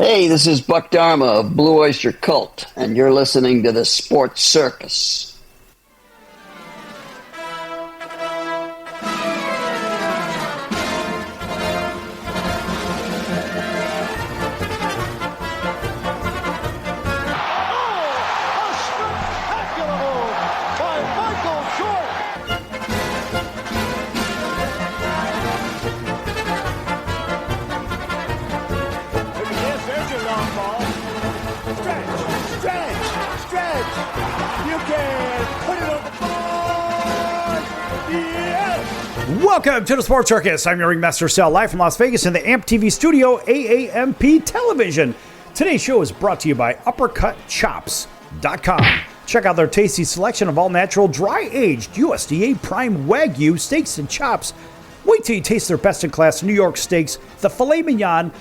Hey, this is Buck Dharma of Blue Oyster Cult, and you're listening to the Sports Circus. Welcome to the Sports Circus. I'm your ringmaster, Sal, live from Las Vegas in the AMP TV studio, AAMP Television. Today's show is brought to you by UppercutChops.com. Check out their tasty selection of all-natural, dry-aged USDA Prime Wagyu steaks and chops. Wait till you taste their best-in-class New York steaks, the filet mignon,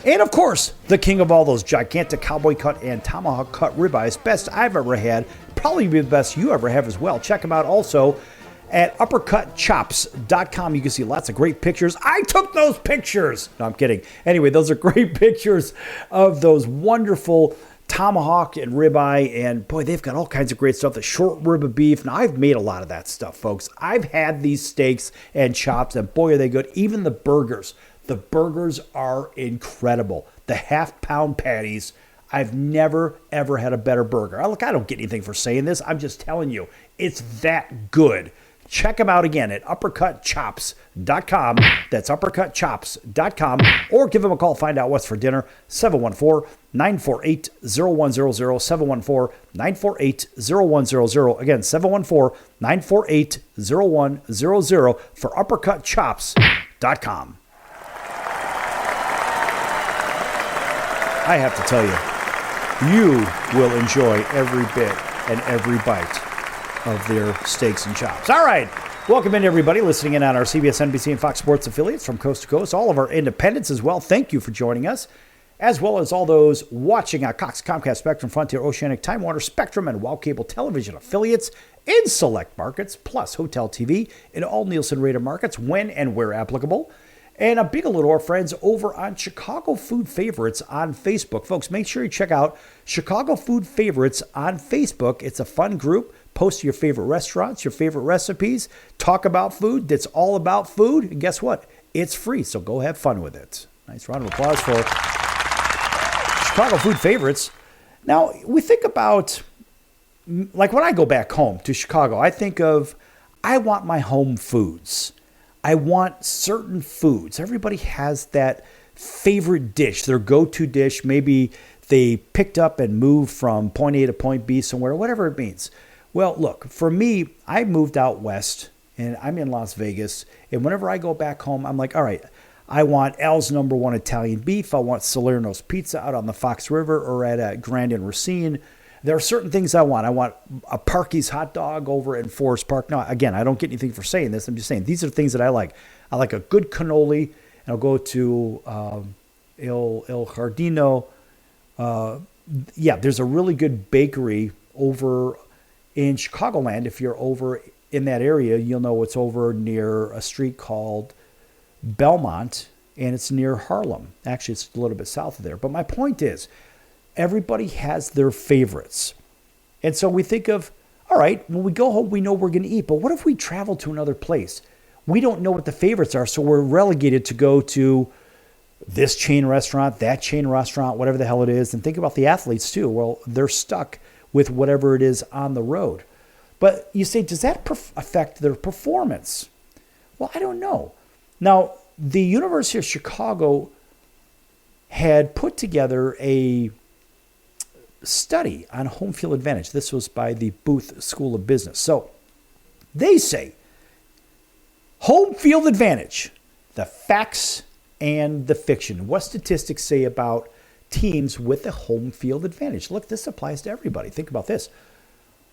and, of course, the king of all those gigantic cowboy cut and tomahawk cut ribeyes. Best I've ever had. Probably be the best you ever have as well. Check them out also at UppercutChops.com. You can see lots of great pictures. I took those pictures. No, I'm kidding. Anyway, those are great pictures of those wonderful tomahawk and ribeye. And boy, they've got all kinds of great stuff. The short rib of beef. Now, I've made a lot of that stuff, folks. I've had these steaks and chops, and boy, are they good. Even the burgers. The burgers are incredible. The half-pound patties. I've never, ever had a better burger. Look, I don't get anything for saying this. I'm just telling you, it's that good. Check them out again at UppercutChops.com. That's UppercutChops.com. Or give them a call. Find out what's for dinner. 714-948-0100. 714-948-0100. Again, 714-948-0100 for UppercutChops.com. I have to tell you, you will enjoy every bit and every bite of their steaks and chops. All right. Welcome in, everybody, listening in on our CBS, NBC, and Fox Sports affiliates from coast to coast. All of our independents as well. Thank you for joining us, as well as all those watching on Cox, Comcast, Spectrum, Frontier, Oceanic, Time Warner, Spectrum, and Wow Cable Television affiliates in select markets, plus Hotel TV in all Nielsen rated markets when and where applicable. And a big little our friends over on Chicago Food Favorites on Facebook. Folks, make sure you check out Chicago Food Favorites on Facebook. It's a fun group. Post your favorite restaurants, your favorite recipes, talk about food. That's all about food. And guess what? It's free, so go have fun with it. Nice round of applause for Chicago Food Favorites. Now, we think about, like when I go back home to Chicago, I think of, I want my home foods. I want certain foods. Everybody has that favorite dish, their go-to dish. Maybe they picked up and moved from point A to point B somewhere, whatever it means. Well, look, for me, I moved out west, and I'm in Las Vegas, and whenever I go back home, I'm like, all right, I want Al's number one Italian beef. I want Salerno's Pizza out on the Fox River or at Grand and Racine. There are certain things I want. I want a Parky's hot dog over in Forest Park. Now, again, I don't get anything for saying this. I'm just saying these are things that I like. I like a good cannoli, and I'll go to Il Giardino. There's a really good bakery over in Chicagoland. If you're over in that area, you'll know it's over near a street called Belmont, and it's near Harlem. Actually, it's a little bit south of there. But my point is, everybody has their favorites. And so we think of, all right, when we go home, we know we're going to eat. But what if we travel to another place? We don't know what the favorites are, so we're relegated to go to this chain restaurant, that chain restaurant, whatever the hell it is. And think about the athletes, too. Well, they're stuck with whatever it is on the road. But you say, does that affect their performance? Well, I don't know. Now, the University of Chicago had put together a study on home field advantage. This was by the Booth School of Business. So they say home field advantage, the facts and the fiction. What statistics say about teams with a home field advantage? Look, this applies to everybody. Think about this.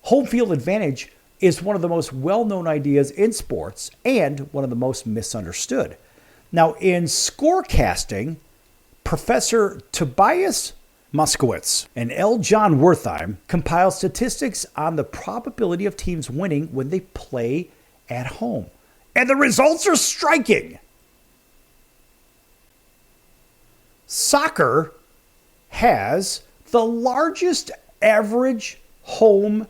Home field advantage is one of the most well-known ideas in sports and one of the most misunderstood. Now, in scorecasting, Professor Tobias Moskowitz and L. John Wertheim compile statistics on the probability of teams winning when they play at home. And the results are striking. Soccer has the largest average home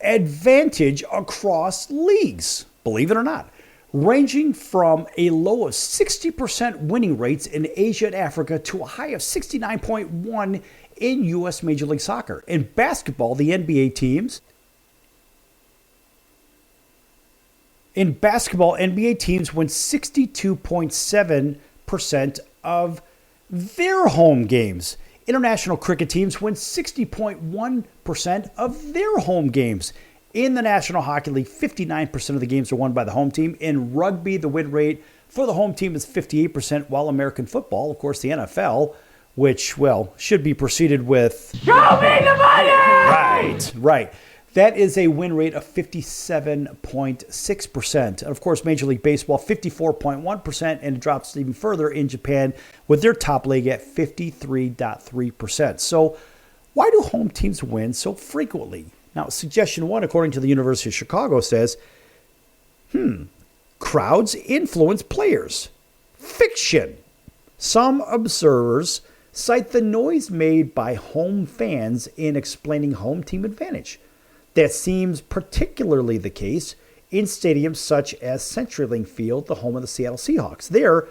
advantage across leagues, believe it or not, ranging from a low of 60% winning rates in Asia and Africa to a high of 69.1 in U.S. Major League Soccer. In basketball, the NBA teams win 62.7% of their home games. International cricket teams win 60.1% of their home games. In the National Hockey League, 59% of the games are won by the home team. In rugby, the win rate for the home team is 58%, while American football, of course, the NFL, which, well, should be preceded with... Show me the money! Right. That is a win rate of 57.6%. And of course, Major League Baseball, 54.1%, and it drops even further in Japan with their top league at 53.3%. So why do home teams win so frequently? Now, suggestion one, according to the University of Chicago, says, crowds influence players. Fiction. Some observers cite the noise made by home fans in explaining home team advantage. That seems particularly the case in stadiums such as CenturyLink Field, the home of the Seattle Seahawks. There,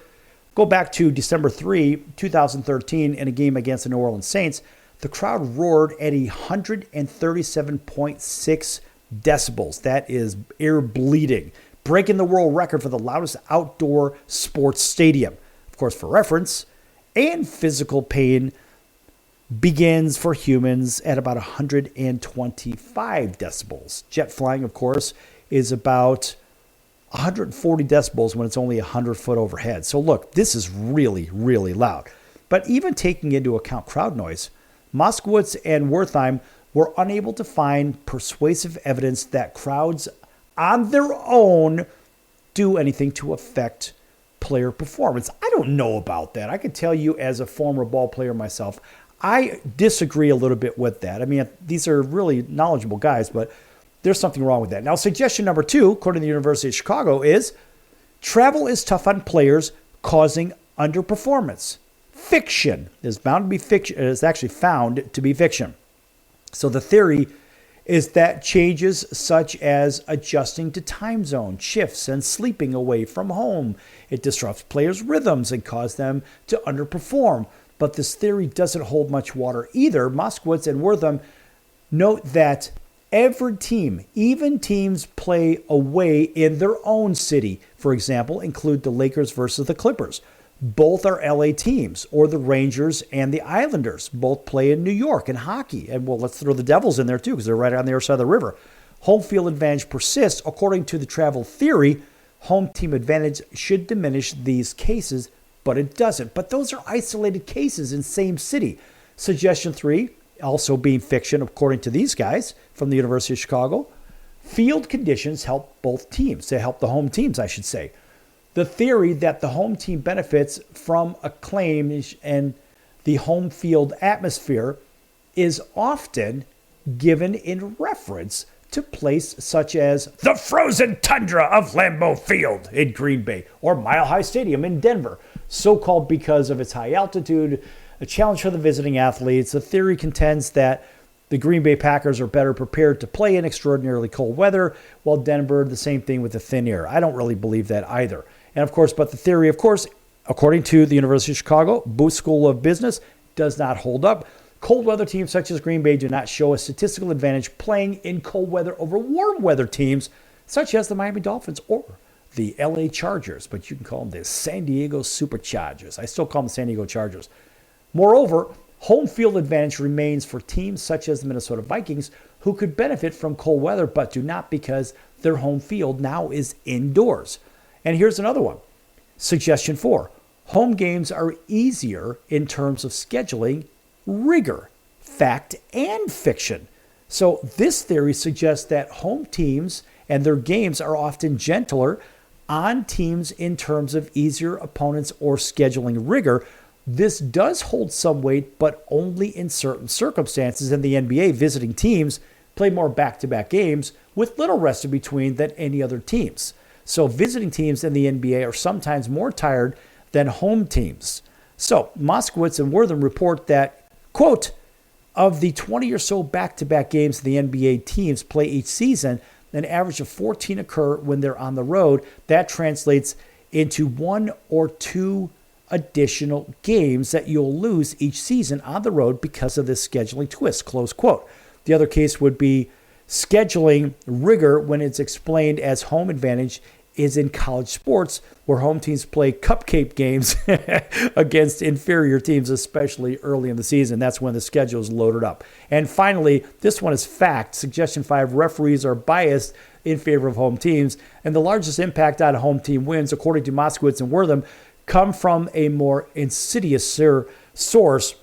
go back to December 3, 2013, in a game against the New Orleans Saints, the crowd roared at 137.6 decibels. That is ear bleeding, breaking the world record for the loudest outdoor sports stadium. Of course, for reference, and physical pain begins for humans at about 125 decibels. Jet flying, of course, is about 140 decibels when it's only 100 foot overhead. So look, this is really, really loud. But even taking into account crowd noise, Moskowitz and Wertheim were unable to find persuasive evidence that crowds on their own do anything to affect player performance. I don't know about that. I can tell you as a former ball player myself, I disagree a little bit with that. I mean, these are really knowledgeable guys, but there's something wrong with that. Now, suggestion number two, according to the University of Chicago, is travel is tough on players, causing underperformance. Fiction is bound to be fiction. It is actually found to be fiction. So the theory is that changes such as adjusting to time zone shifts and sleeping away from home, it disrupts players' rhythms and causes them to underperform. But this theory doesn't hold much water either. Moskowitz and Wertham note that every team, even teams play away in their own city, for example, include the Lakers versus the Clippers. Both are LA teams, or the Rangers and the Islanders. Both play in New York in hockey. And well, let's throw the Devils in there too, because they're right on the other side of the river. Home field advantage persists. According to the travel theory, home team advantage should diminish these cases, but it doesn't. But those are isolated cases in same city. Suggestion three, also being fiction, according to these guys from the University of Chicago, field conditions help both teams. They help the home teams, I should say. The theory that the home team benefits from acclaim and the home field atmosphere is often given in reference to place such as the frozen tundra of Lambeau Field in Green Bay or Mile High Stadium in Denver, so-called because of its high altitude, a challenge for the visiting athletes. The theory contends that the Green Bay Packers are better prepared to play in extraordinarily cold weather, while Denver, the same thing with the thin air. I don't really believe that either. And of course, but the theory, of course, according to the University of Chicago, Booth School of Business, does not hold up. Cold weather teams such as Green Bay do not show a statistical advantage playing in cold weather over warm weather teams such as the Miami Dolphins or the LA Chargers, but you can call them the San Diego Superchargers. I still call them the San Diego Chargers. Moreover, home field advantage remains for teams such as the Minnesota Vikings, who could benefit from cold weather but do not because their home field now is indoors. And here's another one. Suggestion 4. Home games are easier in terms of scheduling rigor, fact, and fiction. So this theory suggests that home teams and their games are often gentler on teams in terms of easier opponents or scheduling rigor. This does hold some weight, but only in certain circumstances. In the NBA, visiting teams play more back-to-back games with little rest in between than any other teams. So visiting teams in the NBA are sometimes more tired than home teams. So Moskowitz and Wortham report that Quote, of the 20 or so back-to-back games the NBA teams play each season, an average of 14 occur when they're on the road. That translates into 1 or 2 additional games that you'll lose each season on the road because of this scheduling twist, close quote. The other case would be scheduling rigor when it's explained as home advantage is in college sports, where home teams play cupcake games against inferior teams, especially early in the season. That's when the schedule is loaded up. And finally, this one is fact. Suggestion 5, referees are biased in favor of home teams, and the largest impact on home team wins, according to Moskowitz and Wortham, come from a more insidious source,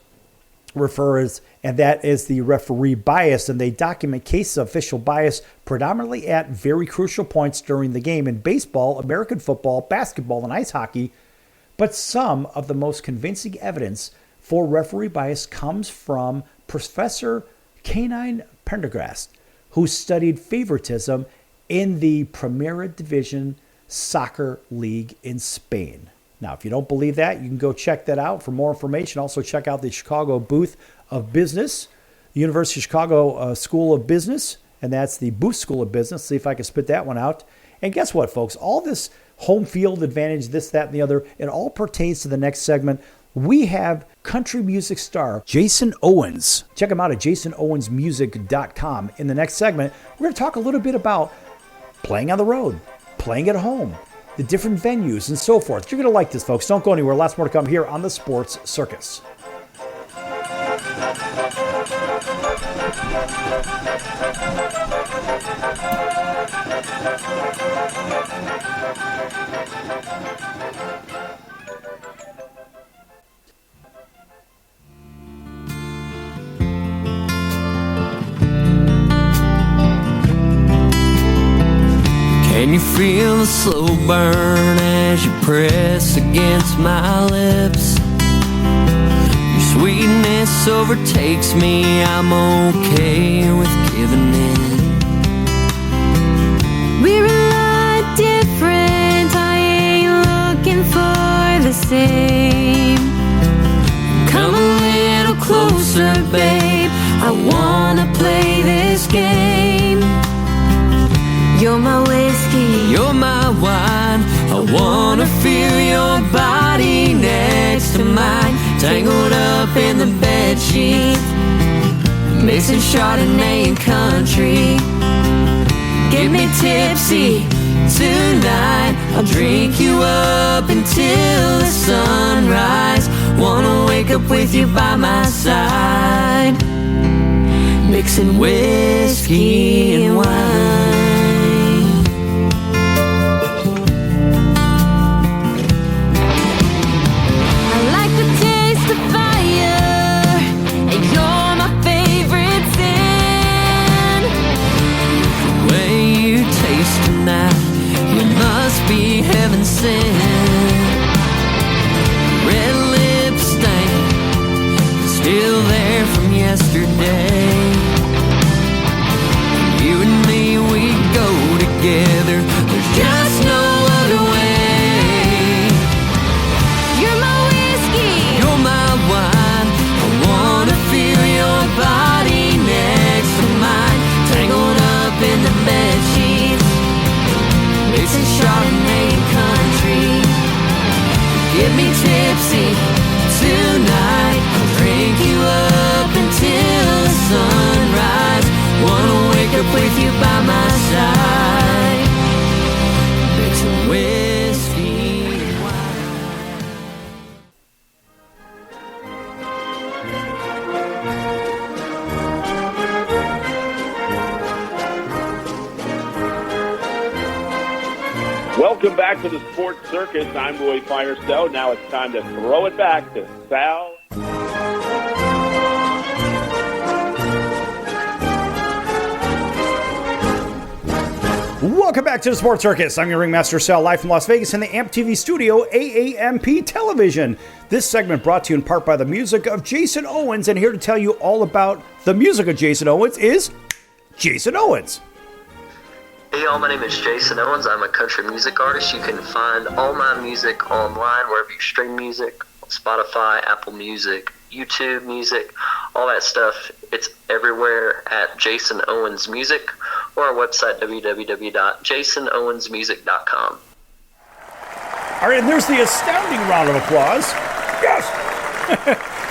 and that is the referee bias, and they document cases of official bias predominantly at very crucial points during the game in baseball, American football, basketball, and ice hockey. But some of the most convincing evidence for referee bias comes from Professor Canine Pendergast, who studied favoritism in the Primera Division soccer league in Spain. Now, if you don't believe that, you can go check that out. For more information, also check out the Chicago Booth of Business, University of Chicago School of Business, and that's the Booth School of Business. See if I can spit that one out. And guess what, folks? All this home field advantage, this, that, and the other, it all pertains to the next segment. We have country music star Jason Owens. Check him out at jasonowensmusic.com. In the next segment, we're going to talk a little bit about playing on the road, playing at home, the different venues, and so forth. You're going to like this, folks. Don't go anywhere. Lots more to come here on the Sports Circus. Can you feel the slow burn as you press against my lips? Your sweetness overtakes me, I'm okay with giving in. We're a lot different, I ain't looking for the same. Come a little closer, babe, I wanna play this game. You're my whiskey, You're my wine, I wanna feel your body next to mine. Tangled up in the bedsheet, mixing Chardonnay and country. Get me tipsy tonight, I'll drink you up until the sunrise. Wanna wake up with you by my side, mixing whiskey and wine. You must be heaven sent. Red lip stain, still there from yesterday. You and me, we go together, there's just no other way. you're my whiskey, You're my wine, I wanna feel your body next to mine. Tangled up in the bedsheets, mixing Chardonnay and country. Get me tipsy tonight, I'll drink you up until the sunrise. Wanna wake up with you by my side, mixing whiskey and wine. Welcome back to the Sports Circus. I'm Roy Firestone. Now it's time to throw it back to Sal. Welcome back to the Sports Circus. I'm your ringmaster, Sal, live from Las Vegas in the AMP TV studio, AAMP Television. This segment brought to you in part by the music of Jason Owens, and here to tell you all about the music of Jason Owens is Jason Owens. Hey y'all, my name is Jason Owens. I'm a country music artist. You can find all my music online wherever you stream music, Spotify, Apple Music, YouTube Music, all that stuff. It's everywhere at Jason Owens Music, or our website, www.jasonowensmusic.com. All right, and there's the astounding round of applause. Yes!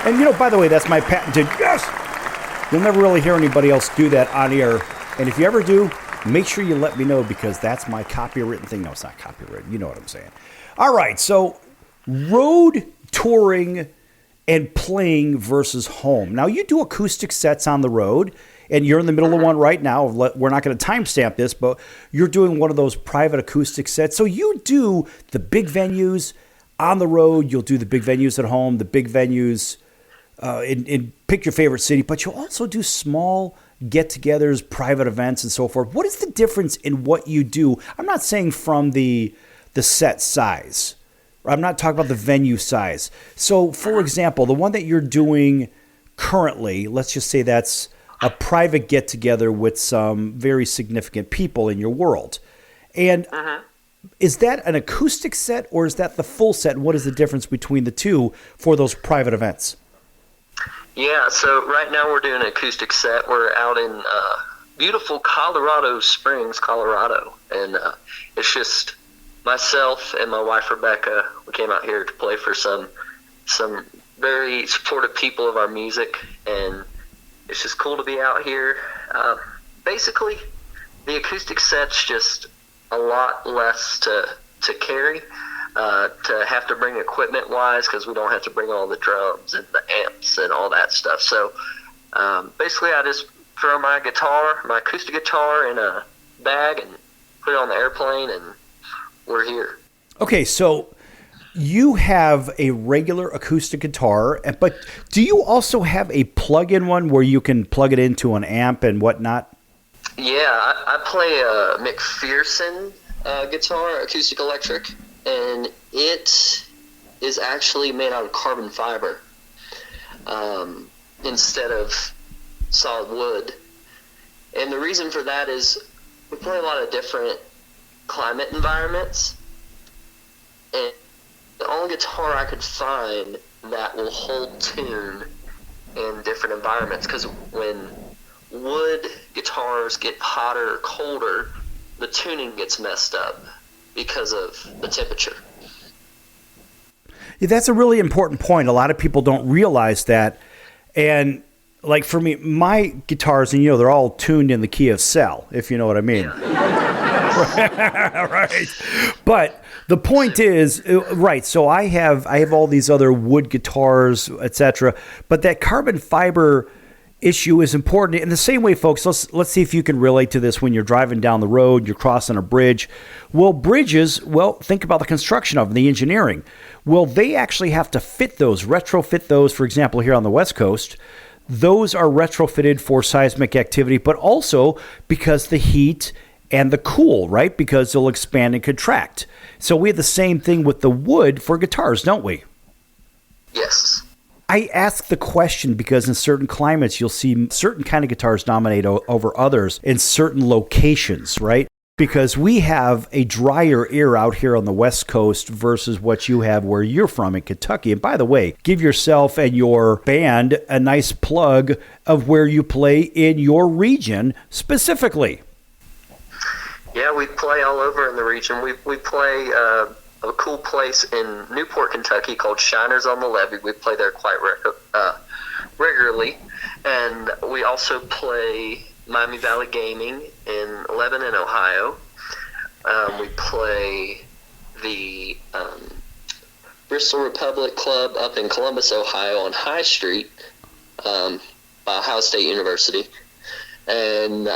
And, by the way, that's my patented yes! You'll never really hear anybody else do that on air. And if you ever do, make sure you let me know, because that's my copywritten thing. No, it's not copywritten. You know what I'm saying. All right, so road touring and playing versus home. Now, you do acoustic sets on the road, and you're in the middle of one right now. We're not going to timestamp this, but you're doing one of those private acoustic sets. So you do the big venues on the road. You'll do the big venues at home, the big venues in pick your favorite city, but you'll also do small get-togethers, private events, and so forth. What is the difference in what you do? I'm not saying from the set size. I'm not talking about the venue size. So, for example, the one that you're doing currently, let's just say that's a private get-together with some very significant people in your world. And is that an acoustic set, or is that the full set? What is the difference between the two for those private events? Yeah, so right now we're doing an acoustic set. We're out in beautiful Colorado Springs, Colorado. And it's just myself and my wife, Rebecca. We came out here to play for some very supportive people of our music. And it's just cool to be out here. Basically, the acoustic set's just a lot less to carry. To have to bring equipment-wise, because we don't have to bring all the drums and the amps and all that stuff. So basically I just throw my acoustic guitar in a bag and put it on the airplane, and we're here. Okay, so you have a regular acoustic guitar, but do you also have a plug-in one where you can plug it into an amp and whatnot? Yeah, I play a McPherson guitar, acoustic electric. And it is actually made out of carbon fiber instead of solid wood. And the reason for that is we play a lot of different climate environments. And the only guitar I could find that will hold tune in different environments, because when wood guitars get hotter or colder, the tuning gets messed up because of the temperature. Yeah, that's a really important point. A lot of people don't realize that. And like for me, my guitars, and they're all tuned in the key of cell, if you know what I mean. Yeah. Right. But the point is, right, so I have all these other wood guitars, etc. But that carbon fiber issue is important. In the same way, folks, let's see if you can relate to this when you're driving down the road, you're crossing a bridge. Well, bridges, think about the construction of them, the engineering. Well, they actually have to retrofit those, for example, here on the West Coast. Those are retrofitted for seismic activity, but also because the heat and the cool, right? Because they'll expand and contract. So we have the same thing with the wood for guitars, don't we? Yes. I ask the question because in certain climates, you'll see certain kind of guitars dominate over others in certain locations, right? Because we have a drier air out here on the West Coast versus what you have where you're from in Kentucky. And by the way, give yourself and your band a nice plug of where you play in your region specifically. Yeah, we play all over in the region. We play a cool place in Newport, Kentucky called Shiners on the Levee. We play there quite regularly. And we also play Miami Valley Gaming in Lebanon, Ohio. We play the Bristol Republic Club up in Columbus, Ohio on High Street by Ohio State University. And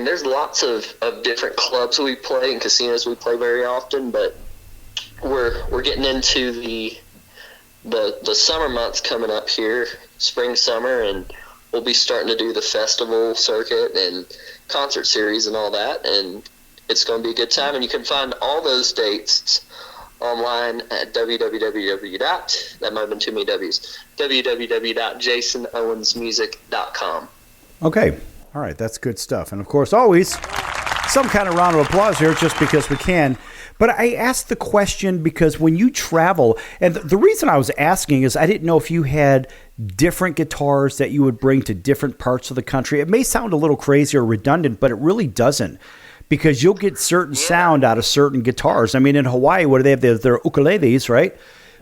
there's lots of different clubs we play and casinos we play very often, but we're getting into the summer months coming up here, spring, summer, and we'll be starting to do the festival circuit and concert series and all that, and it's going to be a good time. And you can find all those dates online at that might have been too many W's, www.jasonowensmusic.com. Okay. All right, that's good stuff. And, of course, always some kind of round of applause here just because we can. But I asked the question because when you travel, and the reason I was asking is I didn't know if you had different guitars that you would bring to different parts of the country. It may sound a little crazy or redundant, but it really doesn't, because you'll get certain sound out of certain guitars. I mean, in Hawaii, what do they have? Their ukuleles, right?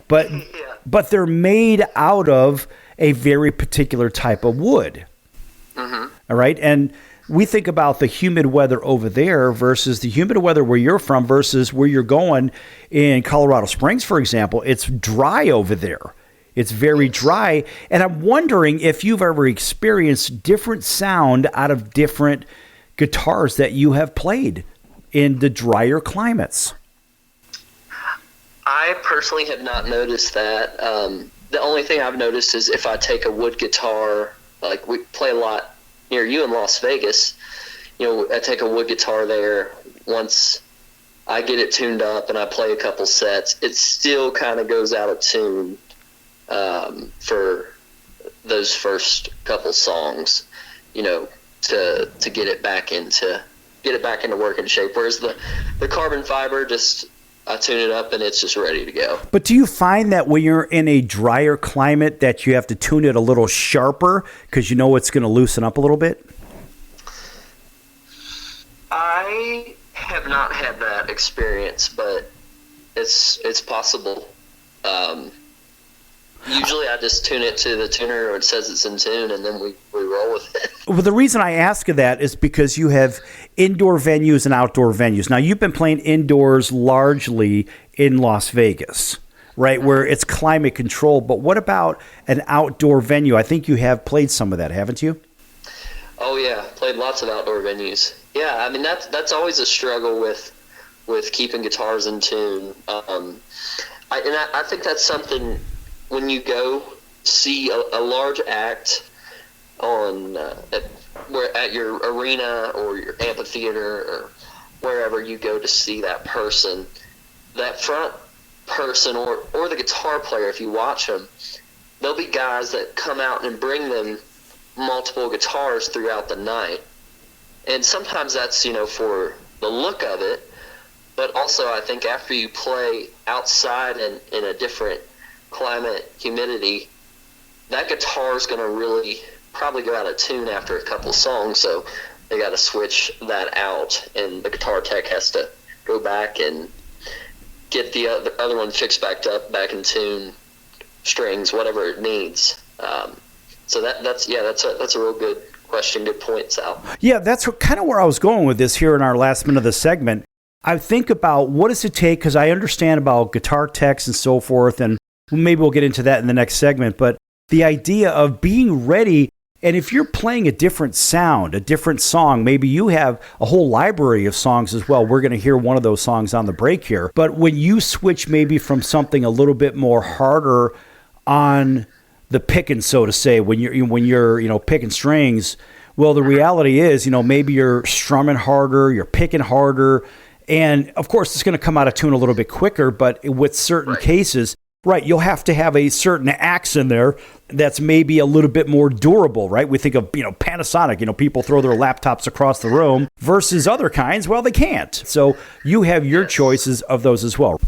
But they're made out of a very particular type of wood. All right, and we think about the humid weather over there versus the humid weather where you're from versus where you're going in Colorado Springs, for example. It's dry over there. It's very dry. And I'm wondering if you've ever experienced different sound out of different guitars that you have played in the drier climates. I personally have not noticed that. The only thing I've noticed is if I take a wood guitar, like we play a lot near you in Las Vegas, I take a wood guitar there. Once I get it tuned up and I play a couple sets, it still kind of goes out of tune for those first couple songs, to get it back into working shape. Whereas the carbon fiber, just I tune it up and it's just ready to go. But do you find that when you're in a drier climate that you have to tune it a little sharper because it's going to loosen up a little bit? I have not had that experience, but it's possible. Usually I just tune it to the tuner, or it says it's in tune, and then we roll with it. Well, the reason I ask you that is because you have indoor venues and outdoor venues. Now, you've been playing indoors largely in Las Vegas, right, where it's climate controlled. But what about an outdoor venue? I think you have played some of that, haven't you? Oh, yeah. Played lots of outdoor venues. Yeah, I mean, that's always a struggle with keeping guitars in tune. I think that's something when you go see a large act on at your arena or your amphitheater or wherever you go to see that person, that front person or the guitar player, if you watch them, there'll be guys that come out and bring them multiple guitars throughout the night. And sometimes that's, for the look of it, but also I think after you play outside in a different climate, humidity, that guitar is going to really probably go out of tune after a couple songs, so they got to switch that out, and the guitar tech has to go back and get the other one fixed back in tune, strings, whatever it needs. So that's a real good question, good point, Sal. Yeah, that's kind of where I was going with this here in our last minute of the segment. I think about what does it take, because I understand about guitar techs and so forth, and maybe we'll get into that in the next segment, but the idea of being ready, and if you're playing a different sound, a different song, maybe you have a whole library of songs as well. We're going to hear one of those songs on the break here. But when you switch maybe from something a little bit more harder on the picking, so to say, when you're picking strings, well, the reality is, maybe you're strumming harder, you're picking harder, and of course it's going to come out of tune a little bit quicker, but with certain cases, right, you'll have to have a certain axe in there that's maybe a little bit more durable, right? We think of, Panasonic, people throw their laptops across the room versus other kinds. Well, they can't. So you have your choices of those as well.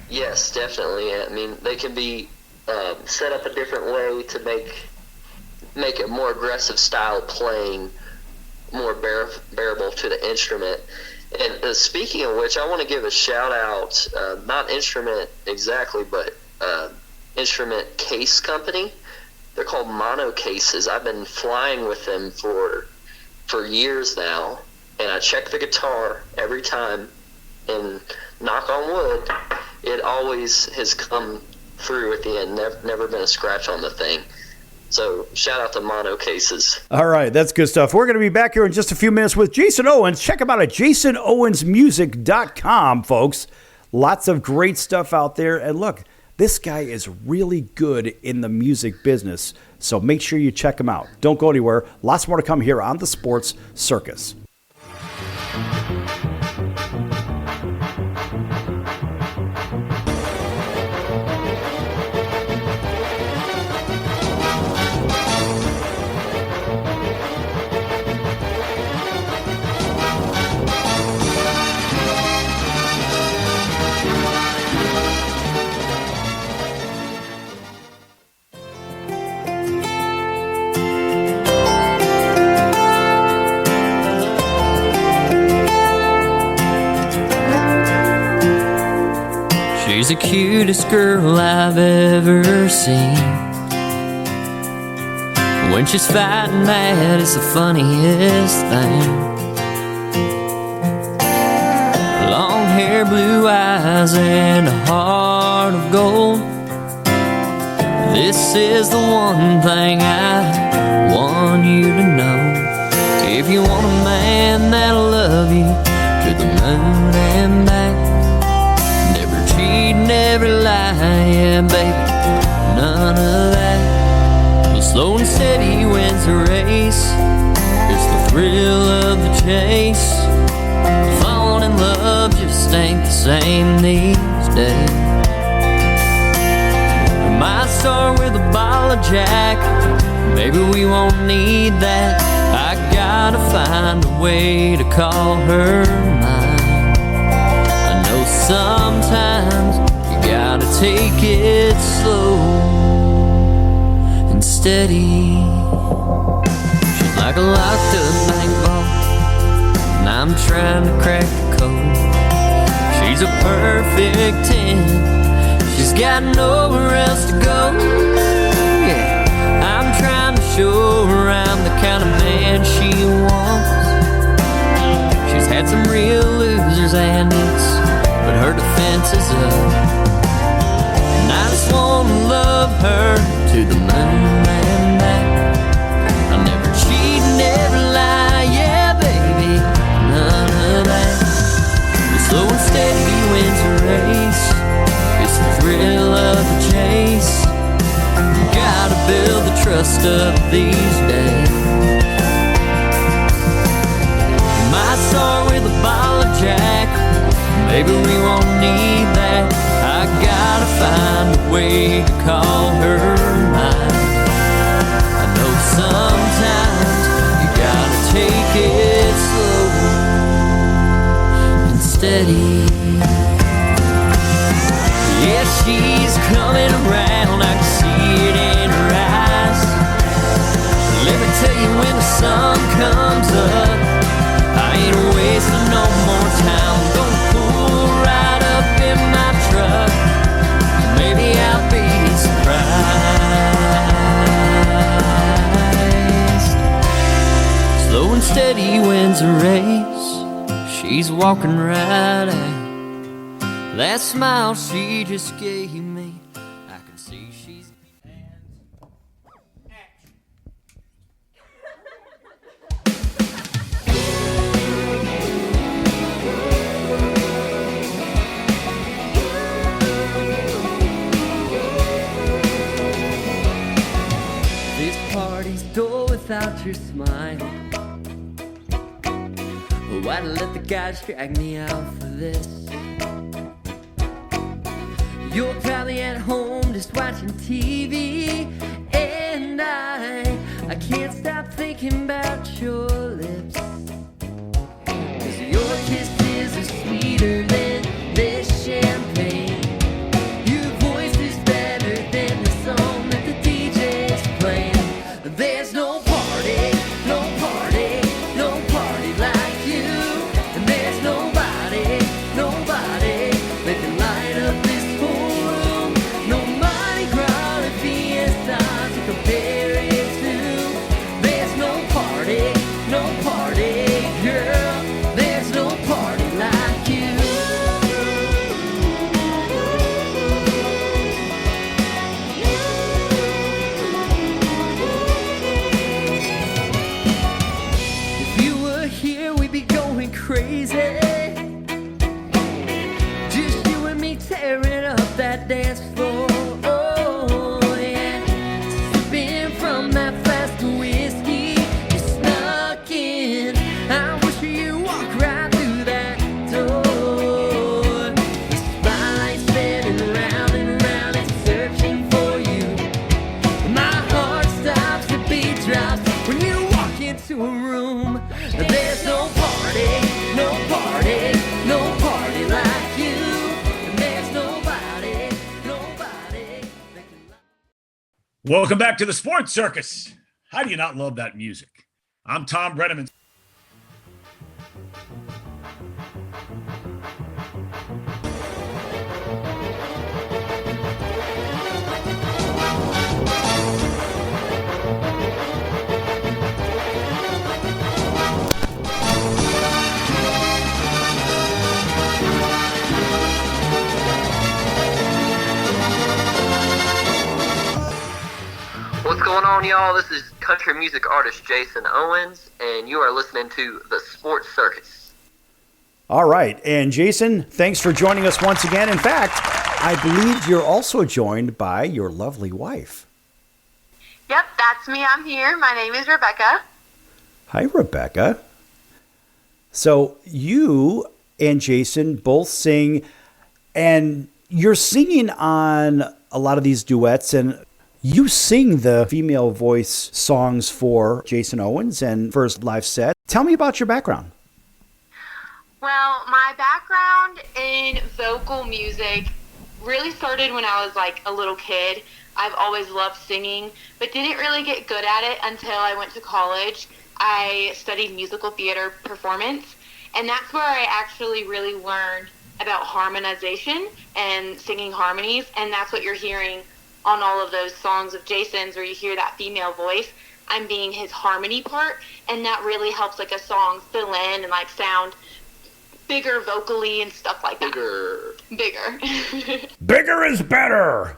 Yes, definitely. I mean, they can be set up a different way to make a more aggressive style playing more bearable to the instrument. And speaking of which, I want to give a shout out, not instrument exactly, but instrument case company. They're called Mono Cases. I've been flying with them for years now, and I check the guitar every time, and knock on wood, it always has come through at the end. Never been a scratch on the thing. So shout out to Mono Cases. All right, that's good stuff. We're going to be back here in just a few minutes with Jason Owens. Check him out at jasonowensmusic.com, folks. Lots of great stuff out there. And look, this guy is really good in the music business. So make sure you check him out. Don't go anywhere. Lots more to come here on the Sports Circus. She's the cutest girl I've ever seen. When she's fighting mad, it's the funniest thing. Long hair, blue eyes, and a heart of gold. This is the one thing I want you to know. If you want a man that'll love you to the moon and back, never cheat, never lie, yeah, baby, none of that. Well, slow and steady wins the race. It's the thrill of the chase. Falling in love just ain't the same these days. Might start with a bottle of Jack. Maybe we won't need that. I gotta find a way to call her mine. I know sometimes you gotta take it slow and steady. She's like a locked up bank vault, and I'm trying to crack the code. She's a perfect 10. She's got nowhere else to go. Yeah, I'm trying to show her I'm the kind of man she wants. She's had some real losers and it's, but her defense is up. And I just wanna love her to the moon and back. I'll never cheat, never lie, yeah, baby, none of that. But slow and steady wins the race. It's the thrill of the chase. Gotta build the trust up these days. Might start with a bottle of Jack. Maybe we won't need that. I gotta find a way to call her mine. I know sometimes you gotta take it slow and steady. Yeah, she's coming around, I can see it in her eyes. Let me tell you, when the sun comes up, I ain't wasting no more time. I'm gonna pull right up in my truck. Maybe I'll be surprised. Slow and steady wins a race. She's walking right out. That smile she just gave me, I can see she's... This party's dull without your smile. Why'd I let the guys drag me out for this? You're probably at home just watching TV, and I can't stop thinking about your lips. 'Cause your kisses are sweeter than this champagne. Your voice is better than the song that the DJ's playing. There's no party, no party, no party like you. And there's nobody, nobody that can light up this whole room. No Mardi Gras or Fiesta to compare it to. There's no party, girl. There's no party like you. If you were here, we'd be going crazy. Just you and me tearing up that dance floor. Oh, yeah. Sipping from that flask of whiskey you snuck in. I wish you walked right through that door. The spotlight's spinning round and round, it's searching for you. My heart stops, the beat drops when you walk into a room. There's no party, no party, no party like you. And there's nobody, nobody that can... Welcome back to the Sports Circus. How do you not love that music? I'm Tom Brenneman. going on, y'all? This is country music artist Jason Owens, and you are listening to The Sports Circus. All right. And Jason, thanks for joining us once again. In fact, I believe you're also joined by your lovely wife. Yep, that's me. I'm here. My name is Rebecca. Hi, Rebecca. So you and Jason both sing, and you're singing on a lot of these duets, and you sing the female voice songs for Jason Owens and for his live set. Tell me about your background. Well, my background in vocal music really started when I was like a little kid. I've always loved singing, but didn't really get good at it until I went to college. I studied musical theater performance, and that's where I actually really learned about harmonization and singing harmonies, and that's what you're hearing on all of those songs of Jason's where you hear that female voice. I'm being his harmony part, and that really helps like a song fill in and like sound bigger vocally and stuff like that. Bigger. Bigger is better.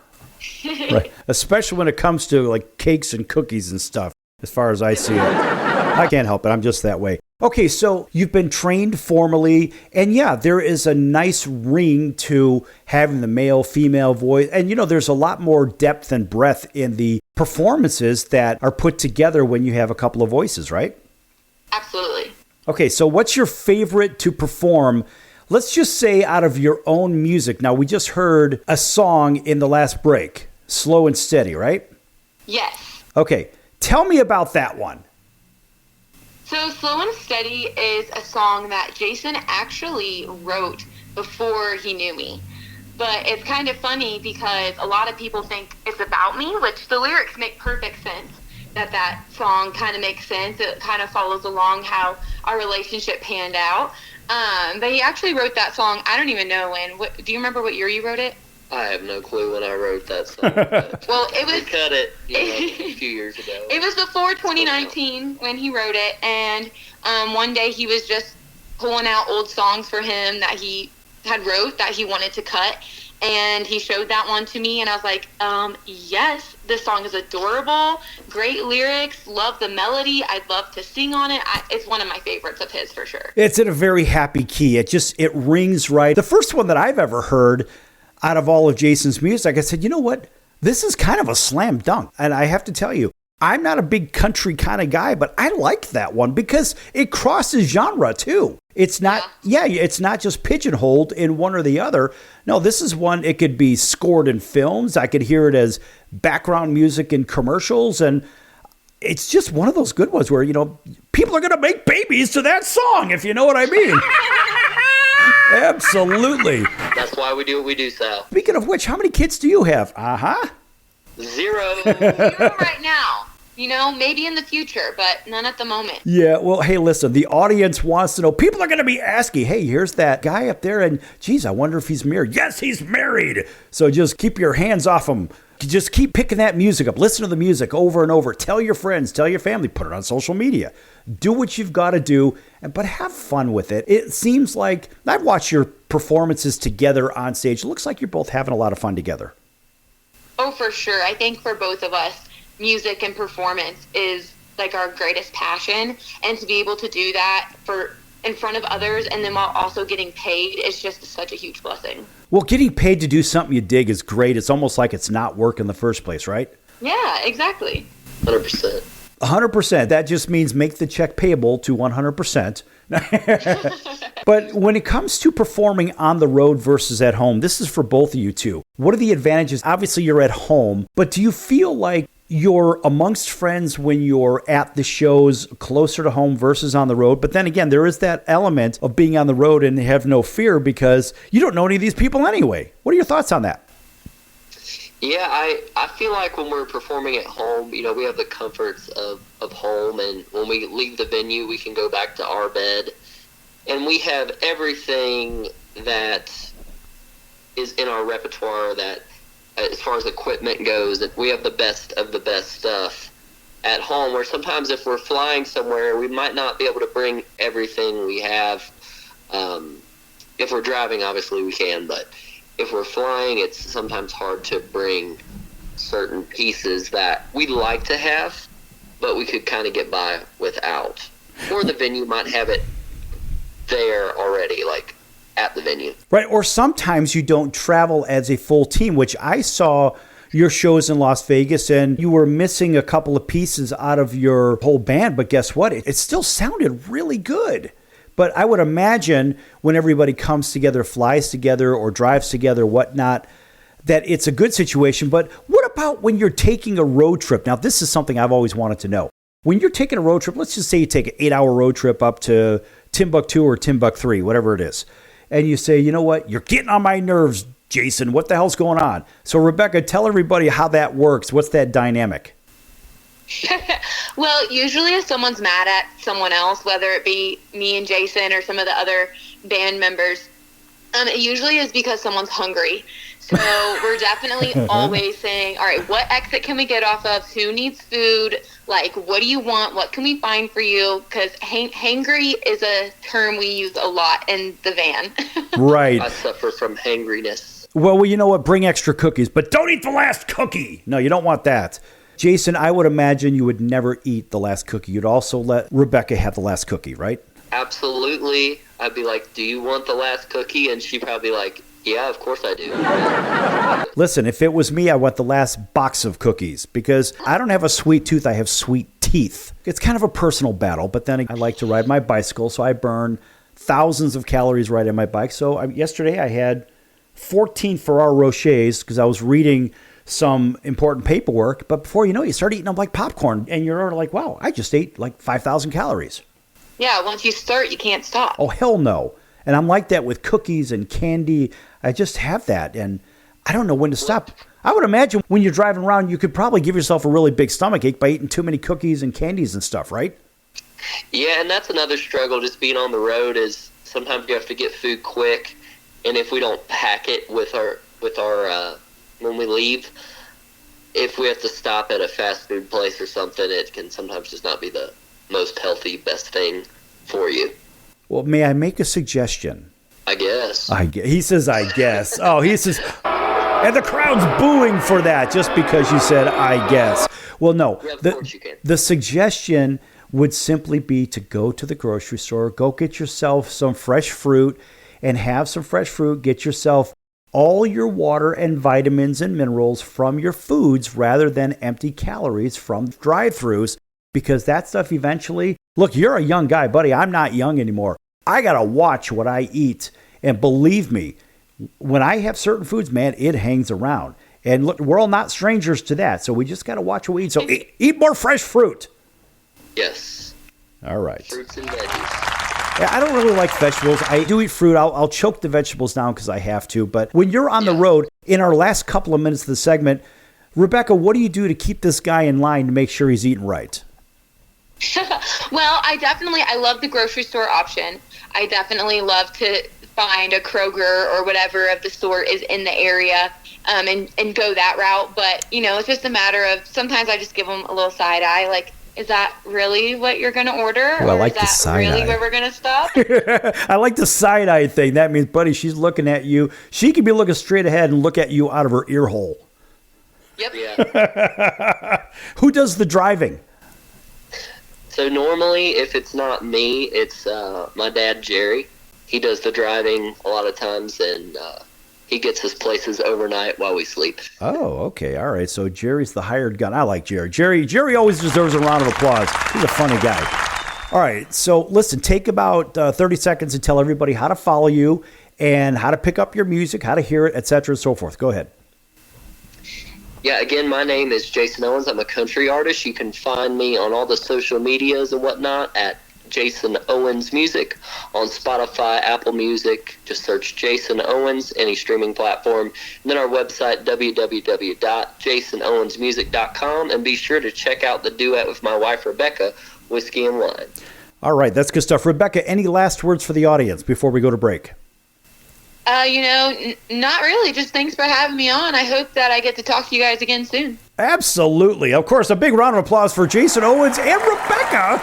Right. Especially when it comes to like cakes and cookies and stuff, as far as I see it. I can't help it. I'm just that way. Okay, so you've been trained formally, and yeah, there is a nice ring to having the male-female voice. And, you know, there's a lot more depth and breadth in the performances that are put together when you have a couple of voices, right? Absolutely. Okay, so what's your favorite to perform? Let's just say out of your own music. Now, we just heard a song in the last break, Slow and Steady, right? Yes. Okay, tell me about that one. So Slow and Steady is a song that Jason actually wrote before he knew me. But it's kind of funny because a lot of people think it's about me, which the lyrics make perfect sense. That song kind of makes sense. It kind of follows along how our relationship panned out. But he actually wrote that song, I don't even know when. Do you remember what year you wrote it? I have no clue when I wrote that song. Well, it was... We cut it a few years ago. It was before 2019 when he wrote it, and one day he was just pulling out old songs for him that he had wrote that he wanted to cut, and he showed that one to me, and I was like, yes, this song is adorable, great lyrics, love the melody, I'd love to sing on it. It's one of my favorites of his for sure. It's in a very happy key. It rings right. The first one that I've ever heard out of all of Jason's music, I said, you know what? This is kind of a slam dunk. And I have to tell you, I'm not a big country kind of guy, but I like that one because it crosses genre too. It's not, it's not just pigeonholed in one or the other. No, this is one, it could be scored in films. I could hear it as background music in commercials. And it's just one of those good ones where, you know, people are going to make babies to that song, if you know what I mean. Absolutely. That's why we do what we do, Sal. Speaking of which, how many kids do you have? 0. 0 right now. You know, maybe in the future, but none at the moment. Yeah, well, hey, listen, the audience wants to know. People are going to be asking, hey, here's that guy up there, and geez, I wonder if he's married. Yes, he's married. So just keep your hands off him. Just keep picking that music up. Listen to the music over and over. Tell your friends, tell your family, put it on social media. Do what you've got to do, but have fun with it. It seems like, I've watched your performances together on stage. It looks like you're both having a lot of fun together. Oh, for sure. I think for both of us, music and performance is like our greatest passion. And to be able to do that in front of others and then while also getting paid is just such a huge blessing. Well, getting paid to do something you dig is great. It's almost like it's not work in the first place, right? Yeah, exactly. 100%. 100%. That just means make the check payable to 100%. But when it comes to performing on the road versus at home, this is for both of you too. What are the advantages? Obviously, you're at home, but do you feel like you're amongst friends when you're at the shows closer to home versus on the road? But then again, there is that element of being on the road and have no fear because you don't know any of these people anyway. What are your thoughts on that? Yeah, I feel like when we're performing at home, you know, we have the comforts of home, and when we leave the venue, we can go back to our bed, and we have everything that is in our repertoire that, as far as equipment goes, that we have the best of the best stuff at home, where sometimes if we're flying somewhere, we might not be able to bring everything we have. If we're driving, obviously we can, but if we're flying, it's sometimes hard to bring certain pieces that we like to have, but we could kind of get by without. Or the venue might have it there already, like at the venue. Right, or sometimes you don't travel as a full team, which I saw your shows in Las Vegas and you were missing a couple of pieces out of your whole band, but guess what? It still sounded really good. But I would imagine when everybody comes together, flies together or drives together, whatnot, that it's a good situation. But what about when you're taking a road trip? Now, this is something I've always wanted to know. When you're taking a road trip, let's just say you take an 8-hour road trip up to Timbuktu or Timbuktu, whatever it is, and you say, you know what, you're getting on my nerves, Jason. What the hell's going on? So, Rebecca, tell everybody how that works. What's that dynamic? Well, usually if someone's mad at someone else, whether it be me and Jason or some of the other band members, it usually is because someone's hungry. So we're definitely always saying, all right, what exit can we get off of? Who needs food? Like, what do you want? What can we find for you? Because hangry is a term we use a lot in the van. Right. I suffer from hangriness. Well, you know what? Bring extra cookies, but don't eat the last cookie. No, you don't want that. Jason, I would imagine you would never eat the last cookie. You'd also let Rebecca have the last cookie, right? Absolutely. I'd be like, do you want the last cookie? And she'd probably be like, yeah, of course I do. Listen, if it was me, I want the last box of cookies because I don't have a sweet tooth. I have sweet teeth. It's kind of a personal battle, but then I like to ride my bicycle, so I burn thousands of calories riding my bike. So yesterday I had 14 Ferrero Rochers because I was reading some important paperwork, but before you know it, you start eating them like popcorn, and you're like, wow, I just ate like 5,000 calories. Yeah, once you start, you can't stop. Oh, hell no. And I'm like that with cookies and candy. I just have that, and I don't know when to stop. I would imagine when you're driving around, you could probably give yourself a really big stomachache by eating too many cookies and candies and stuff, right? Yeah, and that's another struggle just being on the road is sometimes you have to get food quick, and if we don't pack it with our when we leave, if we have to stop at a fast food place or something, it can sometimes just not be the most healthy, best thing for you. Well, may I make a suggestion? I guess. He says, I guess. Oh, he says, and the crowd's booing for that just because you said, I guess. Well, no. Yeah, of course you can. The suggestion would simply be to go to the grocery store, go get yourself some fresh fruit, and have some fresh fruit. Get yourself all your water and vitamins and minerals from your foods rather than empty calories from drive-thrus, because that stuff eventually, look, you're a young guy, buddy. I'm not young anymore. I got to watch what I eat. And believe me, when I have certain foods, man, it hangs around. And look, we're all not strangers to that. So we just got to watch what we eat. So eat more fresh fruit. Yes. All right. Fruits and veggies. Yeah, I don't really like vegetables. I do eat fruit. I'll choke the vegetables down because I have to. But when you're on the road, in our last couple of minutes of the segment, Rebecca, what do you do to keep this guy in line to make sure he's eating right? Well, I love the grocery store option. I definitely love to find a Kroger or whatever of the store is in the area and go that route. But, it's just a matter of sometimes I just give them a little side eye, like, is that really what you're going to order? Well, I like or is that really where we're going to stop? I like the side-eye thing. That means, buddy, she's looking at you. She could be looking straight ahead and look at you out of her ear hole. Yep. Yeah. Who does the driving? So normally, if it's not me, it's my dad, Jerry. He does the driving a lot of times, and he gets us places overnight while we sleep. Oh, okay. All right. So Jerry's the hired gun. I like Jerry. Jerry always deserves a round of applause. He's a funny guy. All right. So listen, take about 30 seconds and tell everybody how to follow you and how to pick up your music, how to hear it, etc., and so forth. Go ahead. Yeah, again, my name is Jason Owens. I'm a country artist. You can find me on all the social medias and whatnot at Jason Owens Music on Spotify, Apple Music. Just search Jason Owens, any streaming platform. And then our website, www.jasonowensmusic.com. And be sure to check out the duet with my wife, Rebecca, Whiskey and Wine. All right, that's good stuff. Rebecca, any last words for the audience before we go to break? Not really. Just thanks for having me on. I hope that I get to talk to you guys again soon. Absolutely. Of course, a big round of applause for Jason Owens and Rebecca.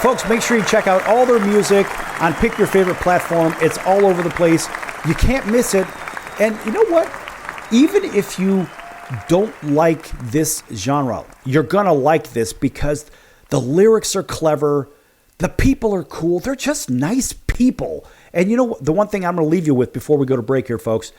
Folks, make sure you check out all their music on Pick Your Favorite platform. It's all over the place. You can't miss it. And you know what? Even if you don't like this genre, you're going to like this because the lyrics are clever. The people are cool. They're just nice people. And you know, the one thing I'm going to leave you with before we go to break here, folks,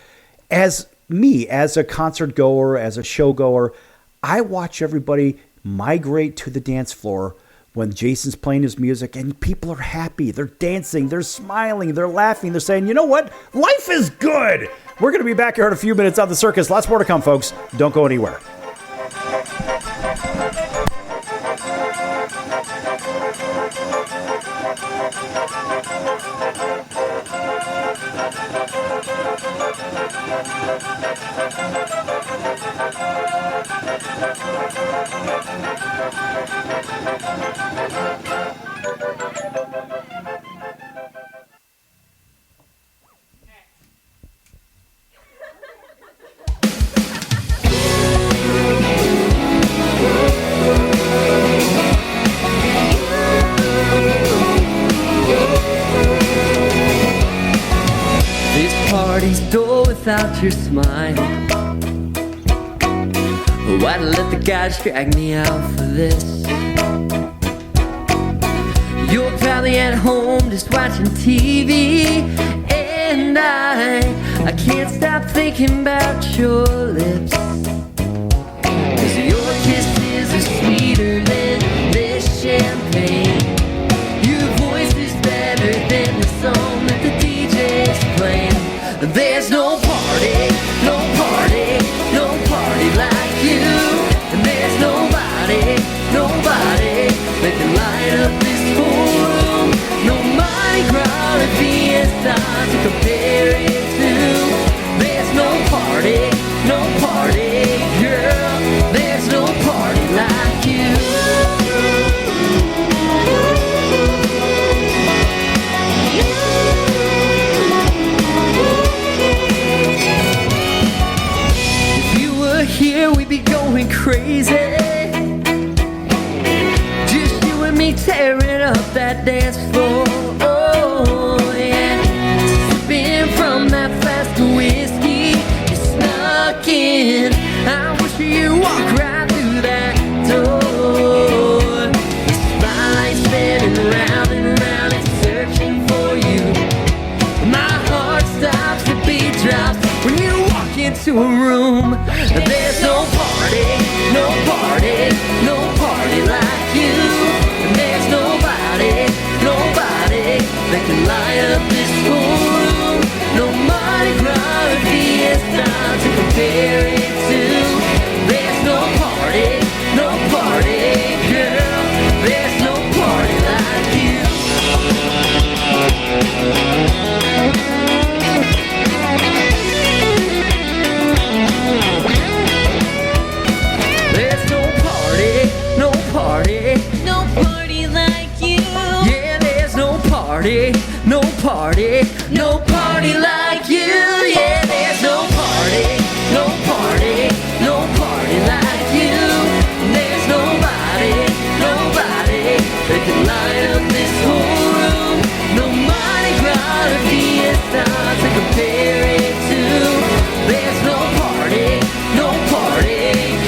as a concert goer, as a show goer, I watch everybody migrate to the dance floor when Jason's playing his music and people are happy. They're dancing, they're smiling, they're laughing, they're saying, you know what? Life is good. We're going to be back here in a few minutes on The Circus. Lots more to come, folks. Don't go anywhere. Party's dull without your smile. Why'd I let the guys drag me out for this? You're probably at home just watching TV, and I can't stop thinking about your lips. 'Cause your kisses are sweeter than this champagne. Your voice is better than the song that the DJ's playing. There's no party, no party, no party like you. And there's nobody, nobody that can light up this whole room. No Mardi Gras or Fiesta to compare it to. There's no party, girl. There's no party like you. Here we'd be going crazy. Just you and me tearing up that dance floor. Oh yeah, sipping from that flask of whiskey you snuck in. I wish you'd walk right through that door. The spotlight spinning round and round, it's searching for you. My heart stops, the beat drops when you walk into a room. There's no party, no party, no party like you. And there's nobody, nobody that can light up this whole room. No Mardi Gras or Fiesta to compare it to. There's no party, girl. There's no party like you. There's no party, no party, No party like you. yeah, there's no party, no party, no party like you. Yeah, there's no party, no party, no party like you. There's nobody, nobody that can light up this whole room. No Mardi Gras or Fiesta to compare it to. There's no party,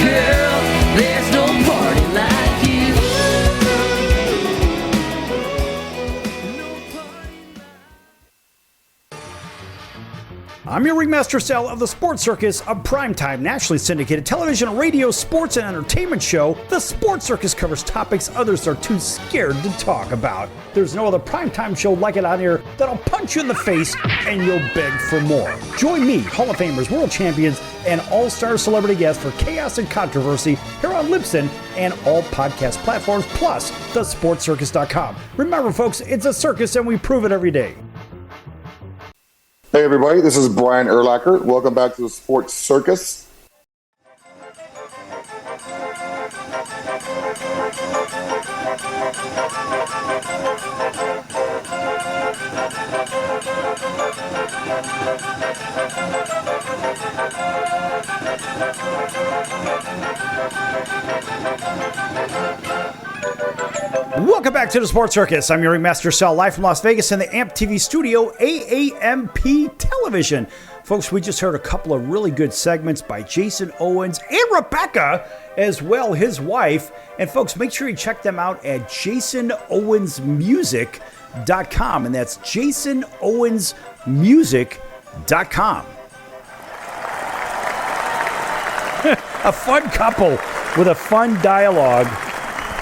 girl. There's no party like you. I'm your ringmaster Sal of the Sports Circus, a primetime, nationally syndicated television, radio, sports, and entertainment show. The Sports Circus covers topics others are too scared to talk about. There's no other primetime show like it out here that'll punch you in the face and you'll beg for more. Join me, Hall of Famers, world champions, and all-star celebrity guests for chaos and controversy here on Libsyn and all podcast platforms, plus thesportcircus.com. Remember, folks, it's a circus and we prove it every day. Hey everybody, this is Brian Urlacher. Welcome back to the Sports Circus. Welcome back to the Sports Circus. I'm your ringmaster Sal, live from Las Vegas in the AMP TV studio, AAMP Television. Folks, we just heard a couple of really good segments by Jason Owens and Rebecca as well, his wife. And folks, make sure you check them out at jasonowensmusic.com. And that's jasonowensmusic.com. A fun couple with a fun dialogue.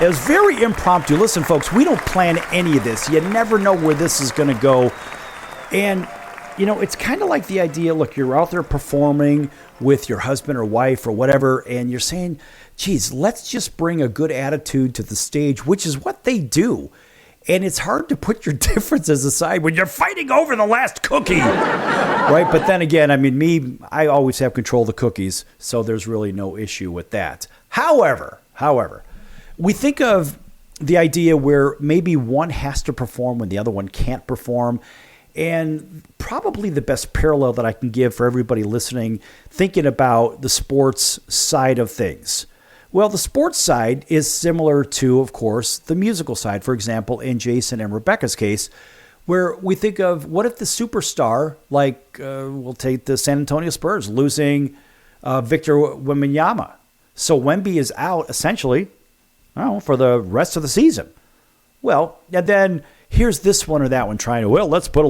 It was very impromptu. Listen, folks, we don't plan any of this. You never know where this is going to go. And, you know, it's kind of like the idea, look, you're out there performing with your husband or wife or whatever, and you're saying, geez, let's just bring a good attitude to the stage, which is what they do. And it's hard to put your differences aside when you're fighting over the last cookie, right? But then again, I mean, I always have control of the cookies, so there's really no issue with that. However, we think of the idea where maybe one has to perform when the other one can't perform. And probably the best parallel that I can give for everybody listening, thinking about the sports side of things. Well, the sports side is similar to, of course, the musical side. For example, in Jason and Rebecca's case, where we think of what if the superstar, like we'll take the San Antonio Spurs, losing Victor Wembanyama. So Wemby is out essentially for the rest of the season. Well, and then here's this one or that one trying to, let's put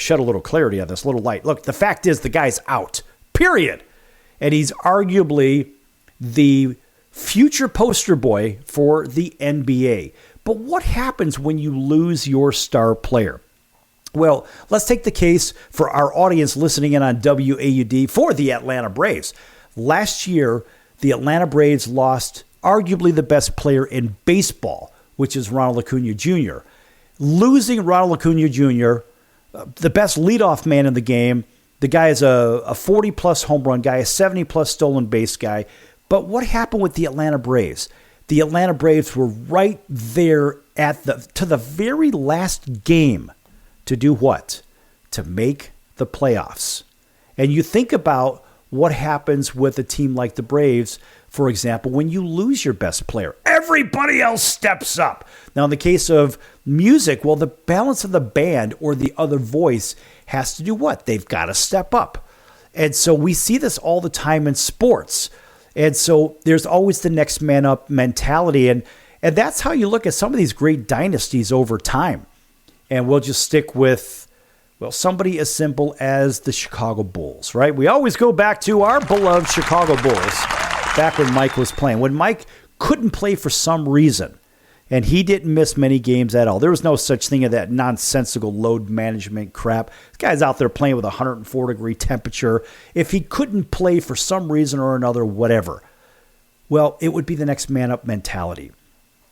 shed a little clarity on this, little light. Look, the fact is the guy's out, period. And he's arguably the future poster boy for the NBA. But what happens when you lose your star player? Well, let's take the case for our audience listening in on WAUD for the Atlanta Braves. Last year, the Atlanta Braves lost arguably the best player in baseball, which is Ronald Acuna Jr. Losing Ronald Acuna Jr., the best leadoff man in the game, the guy is a 40-plus home run guy, a 70-plus stolen base guy. But what happened with the Atlanta Braves? The Atlanta Braves were right there to the very last game to do what? To make the playoffs. And you think about what happens with a team like the Braves, for example, when you lose your best player. Everybody else steps up. Now, in the case of music, well, the balance of the band or the other voice has to do what? They've got to step up. And so we see this all the time in sports. And so there's always the next man up mentality. And that's how you look at some of these great dynasties over time. And we'll just stick with, somebody as simple as the Chicago Bulls, right? We always go back to our beloved Chicago Bulls back when Mike was playing. When Mike couldn't play for some reason, and he didn't miss many games at all. There was no such thing as that nonsensical load management crap. This guy's out there playing with a 104-degree temperature. If he couldn't play for some reason or another, whatever, well, it would be the next man up mentality.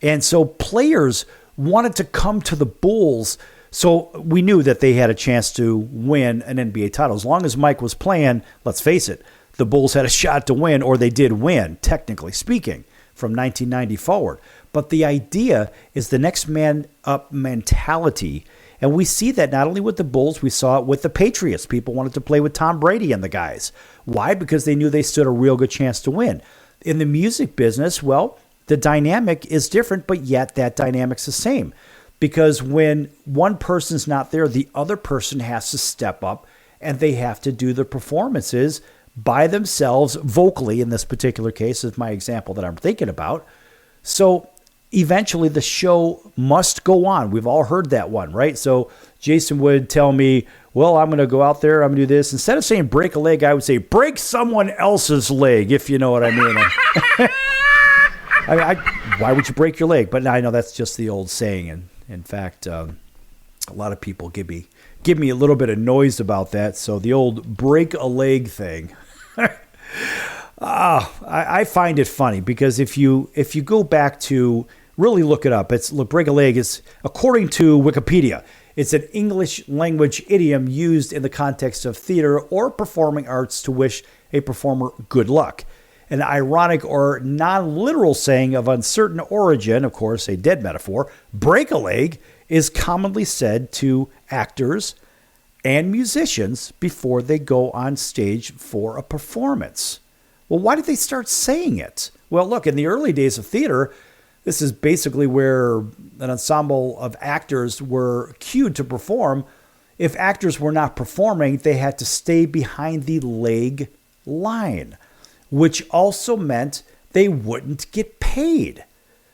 And so players wanted to come to the Bulls, so we knew that they had a chance to win an NBA title. As long as Mike was playing, let's face it, the Bulls had a shot to win, or they did win, technically speaking, from 1990 forward. But the idea is the next man up mentality. And we see that not only with the Bulls, we saw it with the Patriots. People wanted to play with Tom Brady and the guys. Why? Because they knew they stood a real good chance to win. In the music business, well, the dynamic is different, but yet that dynamic's the same. Because when one person's not there, the other person has to step up and they have to do the performances by themselves vocally. In this particular case is my example that I'm thinking about. So eventually the show must go on. We've all heard that one, right? So Jason would tell me, I'm going to go out there, I'm going to do this. Instead of saying break a leg, I would say break someone else's leg, if you know what I mean. Why would you break your leg? But I know that's just the old saying. And in fact, a lot of people give me a little bit of noise about that. So the old break a leg thing. I find it funny because if you go back to really look it up, break a leg is, according to Wikipedia, it's an English language idiom used in the context of theater or performing arts to wish a performer good luck. An ironic or non-literal saying of uncertain origin, of course, a dead metaphor, break a leg is commonly said to actors and musicians before they go on stage for a performance. Well, why did they start saying it? Well, look, in the early days of theater, this is basically where an ensemble of actors were cued to perform. if actors were not performing, they had to stay behind the leg line, which also meant they wouldn't get paid.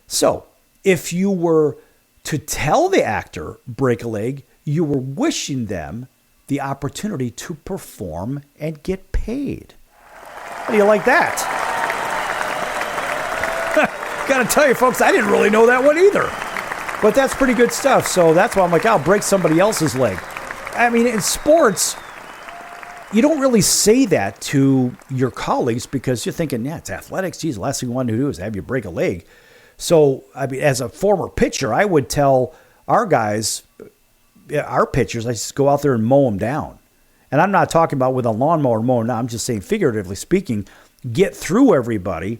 So if you were to tell the actor break a leg, you were wishing them the opportunity to perform and get paid. How do you like that? Gotta tell you folks, I didn't really know that one either. But that's pretty good stuff. So that's why I'm like, I'll break somebody else's leg. I mean, in sports, you don't really say that to your colleagues because you're thinking, yeah, it's athletics. Geez, the last thing you want to do is have you break a leg. So, I mean, as a former pitcher, I would tell our guys, our pitchers, I just go out there and mow them down. And I'm not talking about with a lawnmower mowing down. I'm just saying, figuratively speaking, get through everybody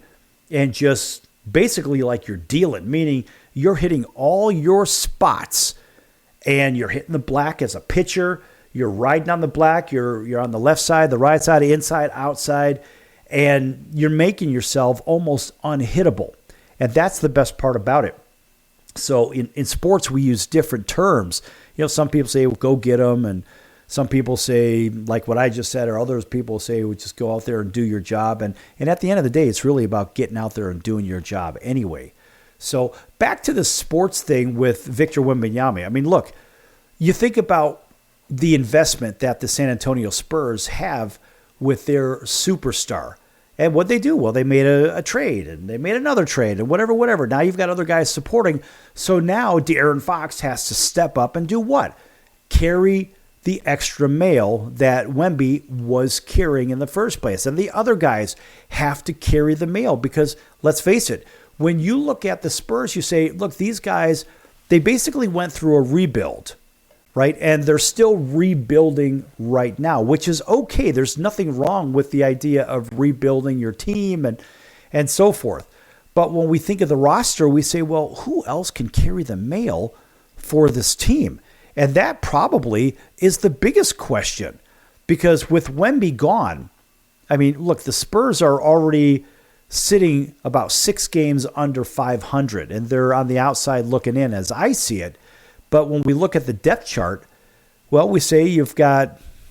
and just basically like you're dealing, meaning you're hitting all your spots and you're hitting the black as a pitcher. You're riding on the black. You're on the left side, the right side, inside, outside, and you're making yourself almost unhittable. And that's the best part about it. So in sports, we use different terms. You know, some people say, well, go get them. And some people say, like what I just said, or others people say, well, just go out there and do your job. And at the end of the day, it's really about getting out there and doing your job anyway. So back to the sports thing with Victor Wembanyama. I mean, look, you think about the investment that the San Antonio Spurs have with their superstar. And what they do? Well, they made a trade, and they made another trade, and whatever. Now you've got other guys supporting. So now De'Aaron Fox has to step up and do what? Carry the extra mail that Wemby was carrying in the first place. And the other guys have to carry the mail because, let's face it, when you look at the Spurs, you say, look, these guys, they basically went through a rebuild, right? And they're still rebuilding right now, which is okay. There's nothing wrong with the idea of rebuilding your team and so forth. But when we think of the roster, we say, well, who else can carry the mail for this team? And that probably is the biggest question because with Wemby gone, I mean, look, the Spurs are already sitting about 6 games under 500, and they're on the outside looking in as I see it. But when we look at the depth chart, well, we say you have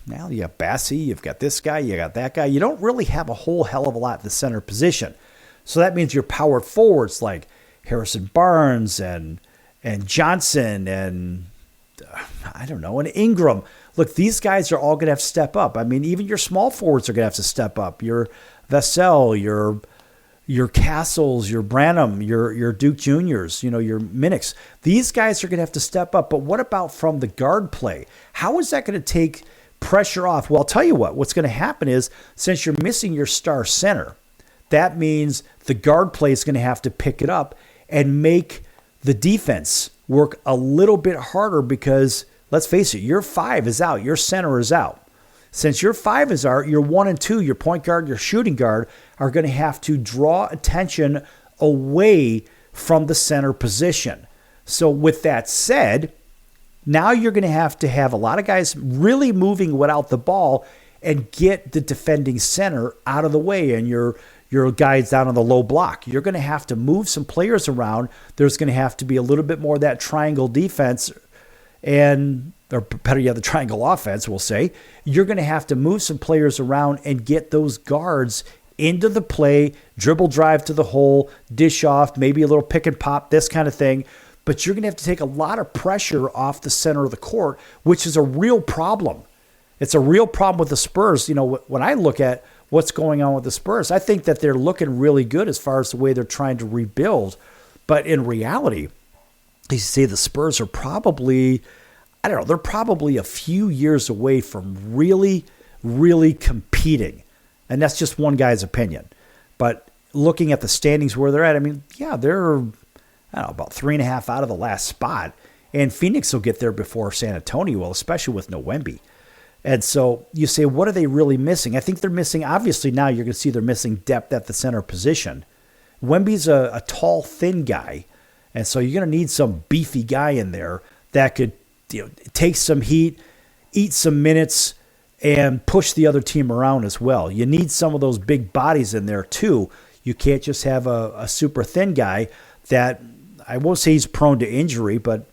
Bassey, you've got this guy, you got that guy. You don't really have a whole hell of a lot in the center position. So that means your power forwards like Harrison Barnes and Johnson and I don't know, and Ingram. Look, these guys are all going to have to step up. I mean, even your small forwards are going to have to step up. Your Vassell, your Castles, your Branham, your Duke Juniors, your Minix. These guys are going to have to step up. But what about from the guard play? How is that going to take pressure off? Well, I'll tell you what's going to happen is since you're missing your star center, that means the guard play is going to have to pick it up and make the defense work a little bit harder because, let's face it, your 5 is out, your center is out. Since your 5 is out, your 1 and 2, your point guard, your shooting guard, are going to have to draw attention away from the center position. So with that said, now you're going to have a lot of guys really moving without the ball and get the defending center out of the way and your guys down on the low block. You're going to have to move some players around. There's going to have to be a little bit more of that triangle defense or better yet, the triangle offense, we'll say. You're going to have to move some players around and get those guards into the play, dribble drive to the hole, dish off, maybe a little pick and pop, this kind of thing. But you're going to have to take a lot of pressure off the center of the court, which is a real problem. It's a real problem with the Spurs. When I look at what's going on with the Spurs, I think that they're looking really good as far as the way they're trying to rebuild. But in reality, you see the Spurs are probably, they're probably a few years away from really, really competing. And that's just one guy's opinion. But looking at the standings where they're at, I mean, yeah, they're, about 3.5 out of the last spot. And Phoenix will get there before San Antonio will, especially with no Wemby. And so you say, what are they really missing? I think they're missing, obviously now you're going to see they're missing depth at the center position. Wemby's a tall, thin guy. And so you're going to need some beefy guy in there that could take some heat, eat some minutes, and push the other team around as well. You need some of those big bodies in there too. You can't just have a super thin guy that, I won't say he's prone to injury, but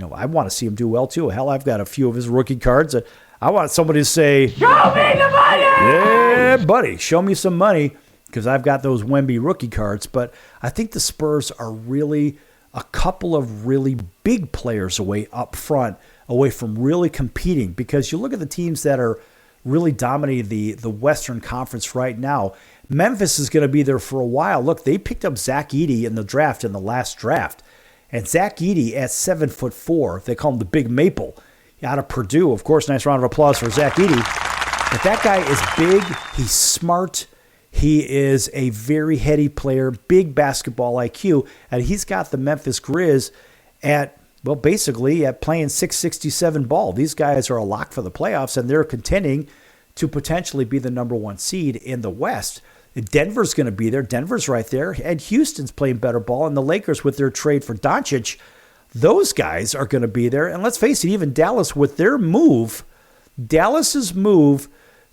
I want to see him do well too. Hell, I've got a few of his rookie cards. I want somebody to say, "Show me the money!" Yeah, buddy, show me some money, because I've got those Wemby rookie cards. But I think the Spurs are really a couple of really big players away up front, away from really competing. Because you look at the teams that are really dominating the Western Conference right now. Memphis is going to be there for a while. Look, they picked up Zach Edey in the last draft. And Zach Edey at 7'4", they call him the Big Maple, out of Purdue. Of course, nice round of applause for Zach Edey. But that guy is big. He's smart. He is a very heady player, big basketball IQ, and he's got the Memphis Grizz at playing 667 ball. These guys are a lock for the playoffs, and they're contending to potentially be the number one seed in the West. Denver's going to be there. Denver's right there. And Houston's playing better ball. And the Lakers, with their trade for Doncic, those guys are going to be there. And let's face it, even Dallas, with their Dallas's move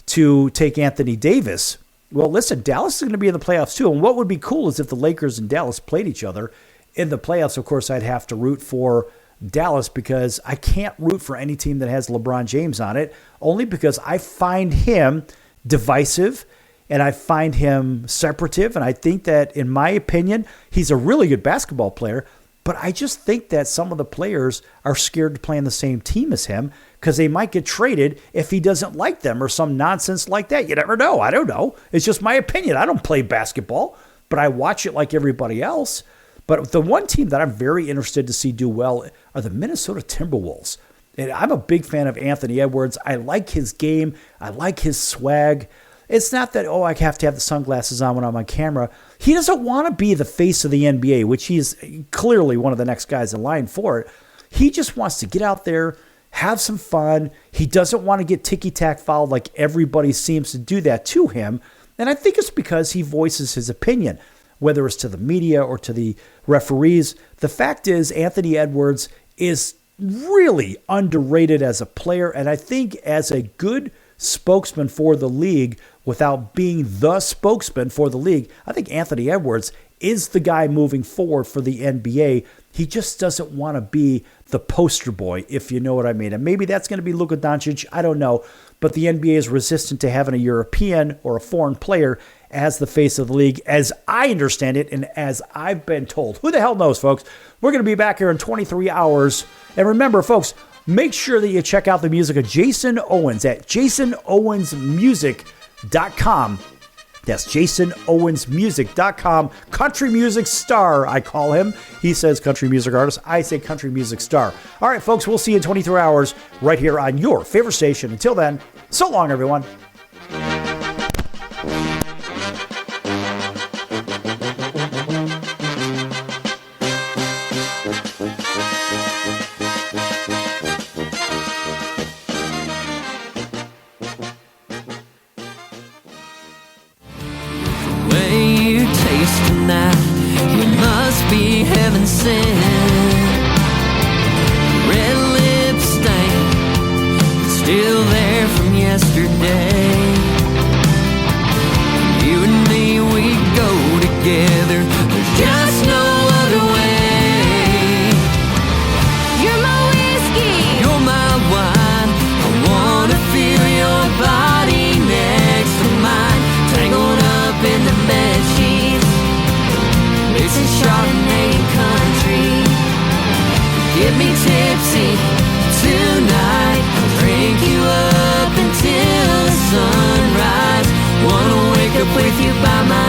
to take Anthony Davis. Well, listen, Dallas is going to be in the playoffs too. And what would be cool is if the Lakers and Dallas played each other in the playoffs. Of course, I'd have to root for Dallas, because I can't root for any team that has LeBron James on it, only because I find him divisive and I find him separative. And I think that, in my opinion, he's a really good basketball player, but I just think that some of the players are scared to play on the same team as him because they might get traded if he doesn't like them or some nonsense like that. You never know. I don't know. It's just my opinion. I don't play basketball, but I watch it like everybody else. But the one team that I'm very interested to see do well are the Minnesota Timberwolves. And I'm a big fan of Anthony Edwards. I like his game. I like his swag. It's not that, I have to have the sunglasses on when I'm on camera. He doesn't want to be the face of the NBA, which he's clearly one of the next guys in line for it. He just wants to get out there, have some fun. He doesn't want to get ticky-tack fouled like everybody seems to do that to him. And I think it's because he voices his opinion, whether it's to the media or to the referees. The fact is, Anthony Edwards is really underrated as a player, and I think as a good spokesman for the league, without being the spokesman for the league, I think Anthony Edwards is the guy moving forward for the NBA. He just doesn't want to be the poster boy, if you know what I mean. And maybe that's going to be Luka Doncic. I don't know. But the NBA is resistant to having a European or a foreign player as the face of the league, as I understand it and as I've been told. Who the hell knows, folks? We're going to be back here in 23 hours. And remember, folks, make sure that you check out the music of Jason Owens at jasonowensmusic.com. That's jasonowensmusic.com. Country music star, I call him. He says country music artist. I say country music star. All right, folks, we'll see you in 23 hours right here on your favorite station. Until then, so long, everyone. Be heaven sent. Red lip stain still there from yesterday. You and me, we go together. There's just no other way. You're my whiskey. You're my wine. I wanna feel your body next to mine, tangled up in the bed sheets. It's a Chardonnay country. Get me tipsy tonight. I'll drink you up until the sunrise. Wanna wake up with you by my